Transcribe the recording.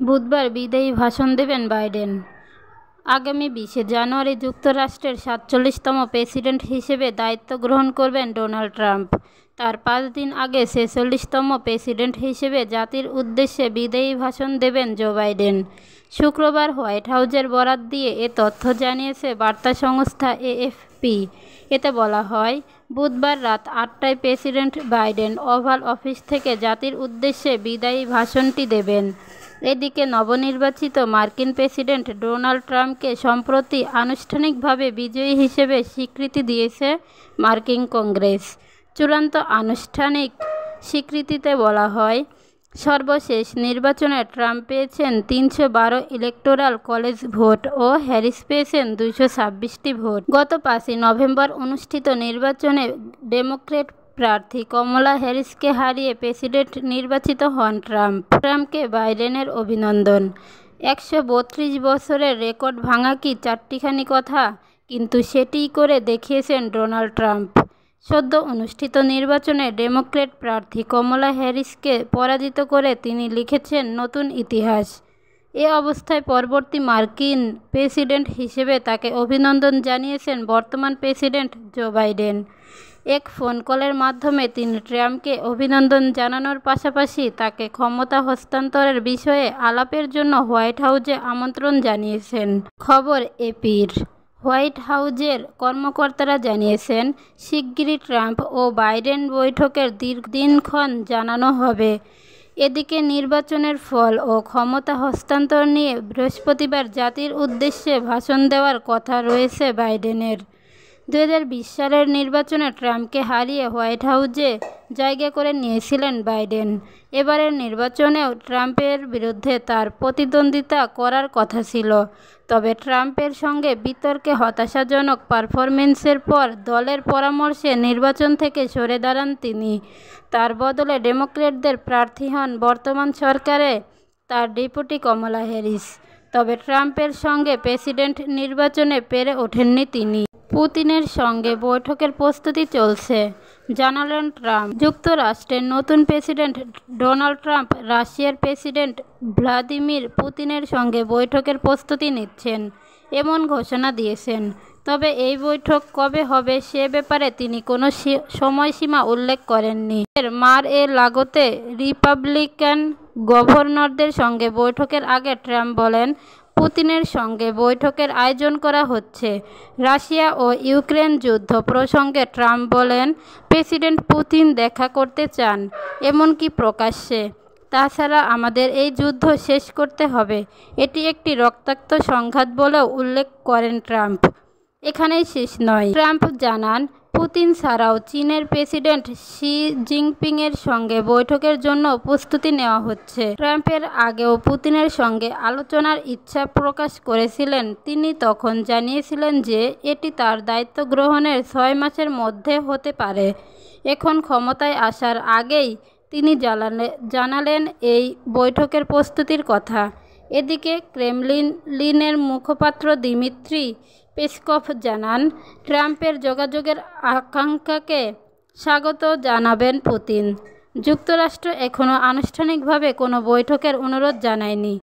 বুধবার বিদায়ী ভাষণ দেবেন বাইডেন। আগামী 20শে জানুয়ারি যুক্তরাষ্ট্রের 47তম প্রেসিডেন্ট হিসেবে দায়িত্ব গ্রহণ করবেন ডোনাল্ড ট্রাম্প। তার 5 দিন আগে 46তম প্রেসিডেন্ট হিসেবে জাতির উদ্দেশ্যে বিদায়ী ভাষণ দেবেন জো বাইডেন। শুক্রবার হোয়াইট হাউজের বরাত দিয়ে এ তথ্য জানিয়েছে বার্তা সংস্থা এএফপি। এতে বলা হয়, বুধবার রাত 8টায় প্রেসিডেন্ট বাইডেন ওভাল অফিস থেকে জাতির উদ্দেশ্যে বিদায়ী ভাষণটি দেবেন। এদিকে নবনির্বাচিত মার্কিন প্রেসিডেন্ট ডোনাল্ড ট্রাম্পকে সম্প্রতি আনুষ্ঠানিকভাবে বিজয়ী হিসেবে স্বীকৃতি দিয়েছে মার্কিন কংগ্রেস। চূড়ান্ত আনুষ্ঠানিক স্বীকৃতিতে বলা হয়, সর্বশেষ নির্বাচনে ট্রাম্প পেয়েছেন 312 electoral college vote oh Harris পেয়েছেন 226টি ভোট। গত 5ই নভেম্বর অনুষ্ঠিত নির্বাচনে ডেমোক্র্যাট প্রার্থী কমলা হ্যারিসকে হারিয়ে প্রেসিডেন্ট নির্বাচিত হন ট্রাম্প। ট্রাম্পকে বাইডেনের অভিনন্দন। 132 বছরের রেকর্ড ভাঙা কি চারটিখানি কথা, কিন্তু সেটিই করে দেখিয়েছেন ডোনাল্ড ট্রাম্প। সদ্য অনুষ্ঠিত নির্বাচনে ডেমোক্র্যাট প্রার্থী কমলা হ্যারিসকে পরাজিত করে তিনি লিখেছেন নতুন ইতিহাস। এ অবস্থায় পরবর্তী মার্কিন প্রেসিডেন্ট হিসেবে তাকে অভিনন্দন জানিয়েছেন বর্তমান প্রেসিডেন্ট জো বাইডেন। এক ফোন কলের মাধ্যমে তিনি ট্রাম্পকে অভিনন্দন জানানোর পাশাপাশি তাকে ক্ষমতা হস্তান্তরের বিষয়ে আলাপের জন্য হোয়াইট হাউজে আমন্ত্রণ জানিয়েছেন। খবর এপির। হোয়াইট হাউজের কর্মকর্তারা জানিয়েছেন, শিগগিরই ট্রাম্প ও বাইডেন বৈঠকের দিনক্ষণ জানানো হবে। এদিকে নির্বাচনের ফল ও ক্ষমতা হস্তান্তর নিয়ে বৃহস্পতিবার জাতির উদ্দেশ্যে ভাষণ দেওয়ার কথা রয়েছে বাইডেনের। 2020 সালের নির্বাচনে ট্রাম্পকে হারিয়ে হোয়াইট হাউজে জায়গা করে নিয়েছিলেন বাইডেন। এবারের নির্বাচনেও ট্রাম্পের বিরুদ্ধে তার প্রতিদ্বন্দ্বিতা করার কথা ছিল। তবে ট্রাম্পের সঙ্গে বিতর্কে হতাশাজনক পারফরমেন্সের পর দলের পরামর্শে নির্বাচন থেকে সরে দাঁড়ান তিনি। তার বদলে ডেমোক্র্যাটদের প্রার্থী হন বর্তমান সরকারে তার ডেপুটি কমলা হ্যারিস। তবে ট্রাম্পের সঙ্গে প্রেসিডেন্ট নির্বাচনে পেরে ওঠেননি তিনি। পুতিনের সঙ্গে বৈঠকের প্রস্তুতি চলছে, জানালেন ট্রাম্প। যুক্তরাষ্ট্রের নতুন প্রেসিডেন্ট ডোনাল্ড ট্রাম্প রাশিয়ার প্রেসিডেন্ট ভ্লাদিমির পুতিনের সঙ্গে বৈঠকের প্রস্তুতি নিচ্ছেন এমন ঘোষণা দিয়েছেন। তবে এই বৈঠক কবে হবে সে ব্যাপারে তিনি কোনো সময়সীমা উল্লেখ করেননি। মার-এ-লাগোতে রিপাবলিকান গভর্নরদের সঙ্গে বৈঠকের আগে ট্রাম্প বলেন, পুতিনের সঙ্গে বৈঠকের আয়োজন করা হচ্ছে। রাশিয়া ও ইউক্রেন যুদ্ধ প্রসঙ্গে ট্রাম্প বলেন, প্রেসিডেন্ট পুতিন দেখা করতে চান, এমনকি প্রকাশ্যে। তাছাড়া আমাদের এই যুদ্ধ শেষ করতে হবে, এটি একটি রক্তাক্ত সংঘাত বলেও উল্লেখ করেন ট্রাম্প। এখানেই শেষ নয়, ট্রাম্প জানান, পুতিন ছাড়াও চীনের প্রেসিডেন্ট শি জিনপিংয়ের সঙ্গে বৈঠকের জন্য প্রস্তুতি নেওয়া হচ্ছে। ট্রাম্পের আগেও পুতিনের সঙ্গে আলোচনার ইচ্ছা প্রকাশ করেছিলেন তিনি। তখন জানিয়েছিলেন যে এটি তার দায়িত্ব গ্রহণের 6 মাসের মধ্যে হতে পারে। এখন ক্ষমতায় আসার আগেই তিনি জানালেন এই বৈঠকের প্রস্তুতির কথা। এদিকে ক্রেমলিনের মুখপাত্র দিমিত্রি পেসকভ জানান, ট্রাম্পের যোগাযোগের আকাঙ্ক্ষাকে স্বাগত জানাবেন পুতিন। যুক্তরাষ্ট্র এখনও আনুষ্ঠানিকভাবে কোনো বৈঠকের অনুরোধ জানায়নি।